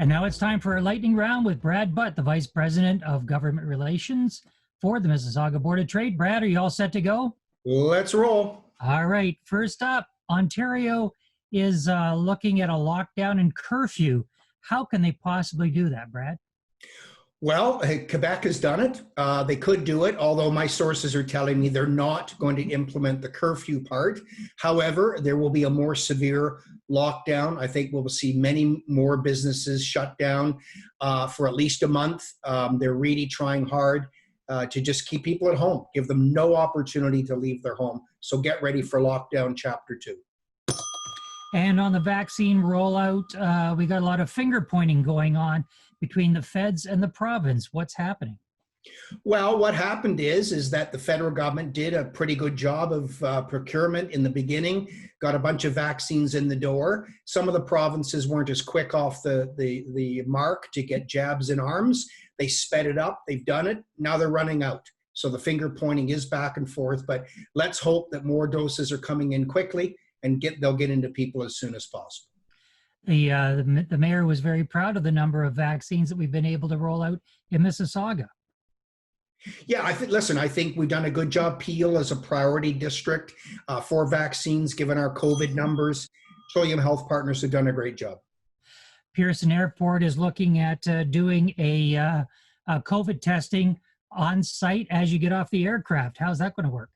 And now it's time for our lightning round with Brad Butt, the Vice President of Government Relations for the Mississauga Board of Trade. Brad, are you all set to go? Let's roll. All right. First up, Ontario is looking at a lockdown and curfew. How can they possibly do that, Brad? Well, Quebec has done it. They could do it, although my sources are telling me they're not going to implement the curfew part. However, there will be a more severe lockdown. I think we'll see many more businesses shut down for at least a month. They're really trying hard to just keep people at home, give them no opportunity to leave their home. So get ready for lockdown chapter 2. And on the vaccine rollout, we got a lot of finger pointing going on between the feds and the province. What's happening? Well, what happened is that the federal government did a pretty good job of procurement in the beginning, got a bunch of vaccines in the door. Some of the provinces weren't as quick off the mark to get jabs in arms. They sped it up. They've done it. Now they're running out. So the finger pointing is back and forth, but let's hope that more doses are coming in quickly and they'll get into people as soon as possible. The mayor was very proud of the number of vaccines that we've been able to roll out in Mississauga. Yeah, I think we've done a good job. Peel is a priority district for vaccines, given our COVID numbers. Trillium Health Partners have done a great job. Pearson Airport is looking at doing a COVID testing on site as you get off the aircraft. How's that going to work?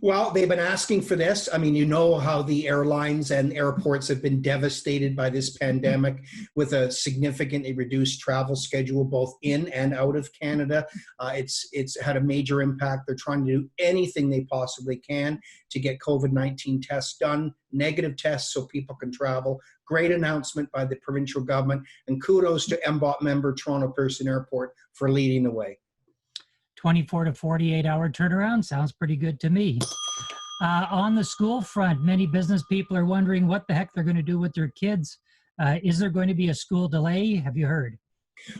Well, they've been asking for this. I mean, you know how the airlines and airports have been devastated by this pandemic with a significantly reduced travel schedule, both in and out of Canada. It's had a major impact. They're trying to do anything they possibly can to get COVID-19 tests done, negative tests so people can travel. Great announcement by the provincial government, and kudos to MBOT member Toronto Pearson Airport for leading the way. 24 to 48 hour turnaround sounds pretty good to me. On the school front, many business people are wondering what the heck they're going to do with their kids. Is there going to be a school delay? Have you heard?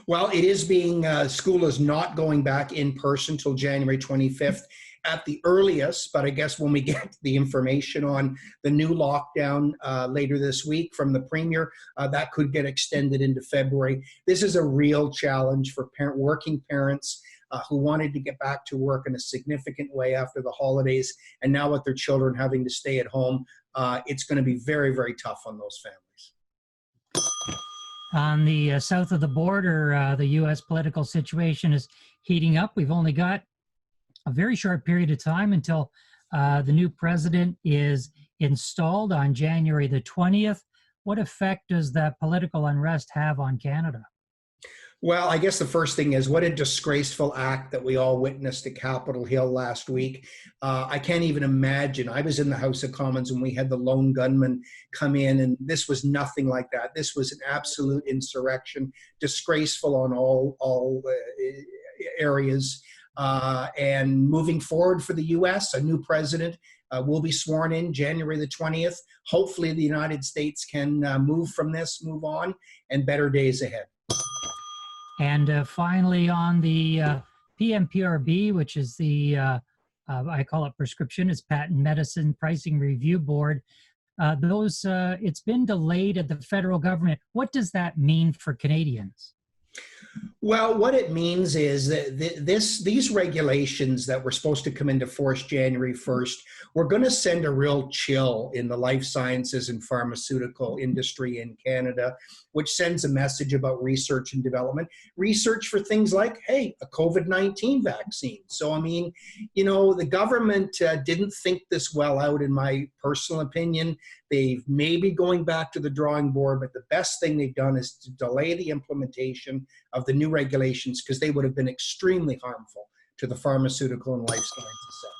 Well, it is being, school is not going back in person till January 25th at the earliest, but I guess when we get the information on the new lockdown later this week from the Premier, that could get extended into February. This is a real challenge for working parents who wanted to get back to work in a significant way after the holidays, and now with their children having to stay at home, it's going to be very, very tough on those families. On the south of the border, the U.S. political situation is heating up. We've only got a very short period of time until the new president is installed on January the 20th. What effect does that political unrest have on Canada? Well, I guess the first thing is, what a disgraceful act that we all witnessed at Capitol Hill last week. I can't even imagine. I was in the House of Commons when we had the lone gunman come in, and this was nothing like that. This was an absolute insurrection, disgraceful on all areas. And moving forward for the U.S., a new president will be sworn in January the 20th. Hopefully the United States can move on, and better days ahead. And finally, on the PMPRB, which is the, I call it prescription, it's Patent Medicine Pricing Review Board, it's been delayed at the federal government. What does that mean for Canadians? Well, what it means is that these regulations that were supposed to come into force January 1st, we're going to send a real chill in the life sciences and pharmaceutical industry in Canada, which sends a message about research and development, research for things like, hey, a COVID-19 vaccine. So, I mean, you know, the government didn't think this well out, in my personal opinion. They may be going back to the drawing board, but the best thing they've done is to delay the implementation of the new regulations, because they would have been extremely harmful to the pharmaceutical and life sciences sector.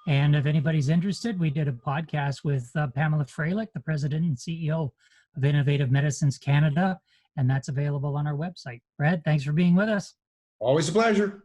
And if anybody's interested, we did a podcast with Pamela Freilich, the president and CEO of Innovative Medicines Canada, and that's available on our website. Brad, thanks for being with us. Always a pleasure.